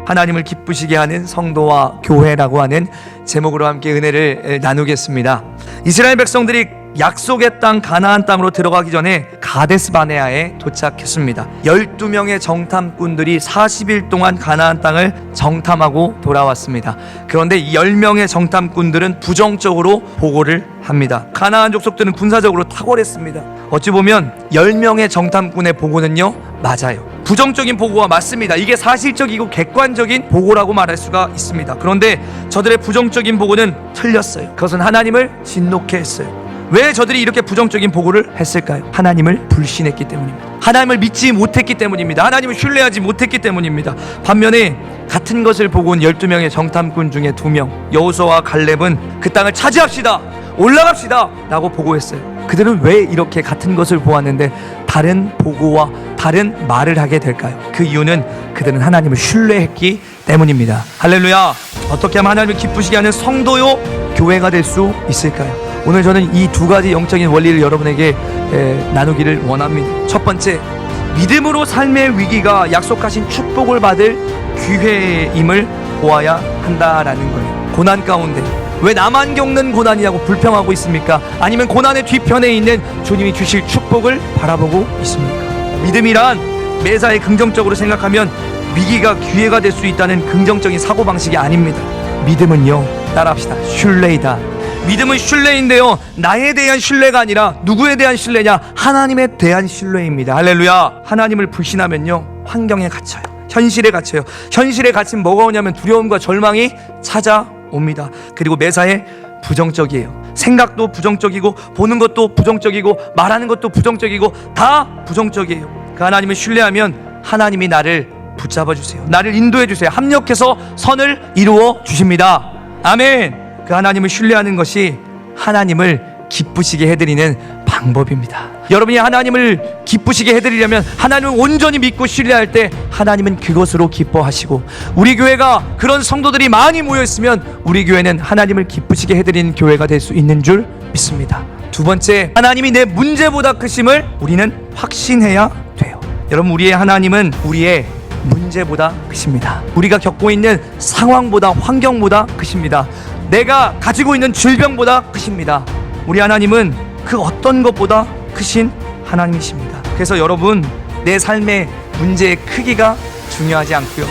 하나님을 기쁘시게 하는 성도와 교회라고 하는 제목으로 함께 은혜를 나누겠습니다. 이스라엘 백성들이 약속의 땅 가나안 땅으로 들어가기 전에 가데스 바네아에 도착했습니다. 12명의 정탐꾼들이 40일 동안 가나안 땅을 정탐하고 돌아왔습니다. 그런데 이 10명의 정탐꾼들은 부정적으로 보고를 합니다. 가나안 족속들은 군사적으로 탁월했습니다. 어찌 보면 10명의 정탐꾼의 보고는요, 맞아요. 부정적인 보고가 맞습니다. 이게 사실적이고 객관적인 보고라고 말할 수가 있습니다. 그런데 저들의 부정적인 보고는 틀렸어요. 그것은 하나님을 진노케 했어요. 왜 저들이 이렇게 부정적인 보고를 했을까요? 하나님을 불신했기 때문입니다. 하나님을 믿지 못했기 때문입니다. 하나님을 신뢰하지 못했기 때문입니다. 반면에 같은 것을 보고 온 12명의 정탐꾼 중에 2명, 여호수아와 갈렙은 그 땅을 차지합시다, 올라갑시다 라고 보고했어요. 그들은 왜 이렇게 같은 것을 보았는데 다른 보고와 다른 말을 하게 될까요? 그 이유는 그들은 하나님을 신뢰했기 때문입니다. 할렐루야. 어떻게 하면 하나님을 기쁘시게 하는 성도요 교회가 될 수 있을까요? 오늘 저는 이 2가지 영적인 원리를 여러분에게 나누기를 원합니다. 첫 번째, 믿음으로 삶의 위기가 약속하신 축복을 받을 기회임을 보아야 한다라는 거예요. 고난 가운데 왜 나만 겪는 고난이냐고 불평하고 있습니까? 아니면 고난의 뒤편에 있는 주님이 주실 축복을 바라보고 있습니까? 믿음이란 매사에 긍정적으로 생각하면 위기가 기회가 될 수 있다는 긍정적인 사고방식이 아닙니다. 믿음은요, 따라합시다, 신뢰이다. 믿음은 신뢰인데요, 나에 대한 신뢰가 아니라 누구에 대한 신뢰냐? 하나님에 대한 신뢰입니다. 할렐루야. 하나님을 불신하면요, 환경에 갇혀요. 현실에 갇혀요. 현실에 갇히면 뭐가 오냐면 두려움과 절망이 찾아옵니다. 그리고 매사에 부정적이에요. 생각도 부정적이고 보는 것도 부정적이고 말하는 것도 부정적이고 다 부정적이에요. 그 하나님을 신뢰하면 하나님이 나를 붙잡아 주세요. 나를 인도해 주세요. 합력해서 선을 이루어 주십니다. 아멘. 그 하나님을 신뢰하는 것이 하나님을 기쁘시게 해드리는 방법입니다. 여러분이 하나님을 기쁘시게 해드리려면 하나님을 온전히 믿고 신뢰할 때 하나님은 그것으로 기뻐하시고, 우리 교회가 그런 성도들이 많이 모여있으면 우리 교회는 하나님을 기쁘시게 해드리는 교회가 될 수 있는 줄 믿습니다. 두 번째, 하나님이 내 문제보다 크심을 우리는 확신해야 돼요. 여러분, 우리의 하나님은 우리의 문제보다 크십니다. 우리가 겪고 있는 상황보다, 환경보다 크십니다. 내가 가지고 있는 질병보다 크십니다. 우리 하나님은 그 어떤 것보다 크신 하나님이십니다. 그래서 여러분, 내 삶의 문제의 크기가 중요하지 않고요,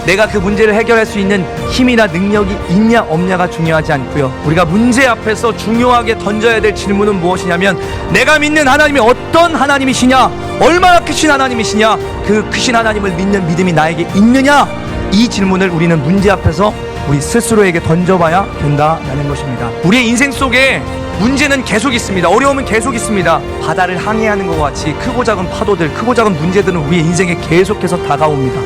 내가 그 문제를 해결할 수 있는 힘이나 능력이 있냐 없냐가 중요하지 않고요, 우리가 문제 앞에서 중요하게 던져야 될 질문은 무엇이냐면, 내가 믿는 하나님이 어떤 하나님이시냐, 얼마나 크신 하나님이시냐, 그 크신 하나님을 믿는 믿음이 나에게 있느냐, 이 질문을 우리는 문제 앞에서 우리 스스로에게 던져봐야 된다는 것입니다. 우리의 인생 속에 문제는 계속 있습니다. 어려움은 계속 있습니다. 바다를 항해하는 것과 같이 크고 작은 파도들, 크고 작은 문제들은 우리의 인생에 계속해서 다가옵니다.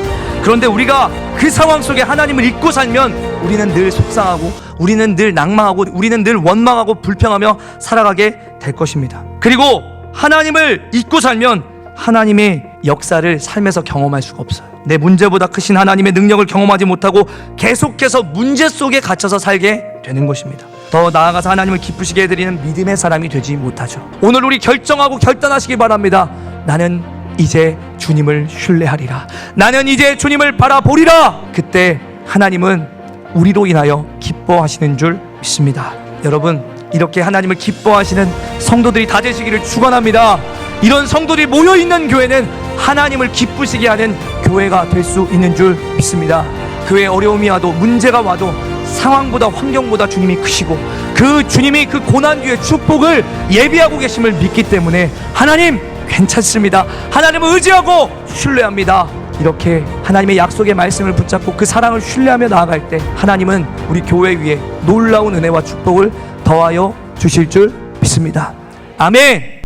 그런데 우리가 그 상황 속에 하나님을 잊고 살면 우리는 늘 속상하고, 우리는 늘 낭망하고, 우리는 늘 원망하고 불평하며 살아가게 될 것입니다. 그리고 하나님을 잊고 살면 하나님의 역사를 삶에서 경험할 수가 없어요. 내 문제보다 크신 하나님의 능력을 경험하지 못하고 계속해서 문제 속에 갇혀서 살게 되는 것입니다. 더 나아가서 하나님을 기쁘시게 해드리는 믿음의 사람이 되지 못하죠. 오늘 우리 결정하고 결단하시기 바랍니다. 나는 이제 주님을 신뢰하리라. 나는 이제 주님을 바라보리라. 그때 하나님은 우리로 인하여 기뻐하시는 줄 믿습니다. 여러분, 이렇게 하나님을 기뻐하시는 성도들이 다 되시기를 축원합니다. 이런 성도들이 모여있는 교회는 하나님을 기쁘시게 하는 교회가 될 수 있는 줄 믿습니다. 교회에 어려움이 와도, 문제가 와도 상황보다 환경보다 주님이 크시고, 그 주님이 그 고난 뒤에 축복을 예비하고 계심을 믿기 때문에 하나님 괜찮습니다, 하나님을 의지하고 신뢰합니다. 이렇게 하나님의 약속의 말씀을 붙잡고 그 사랑을 신뢰하며 나아갈 때 하나님은 우리 교회 위에 놀라운 은혜와 축복을 더하여 주실 줄 믿습니다. 아멘.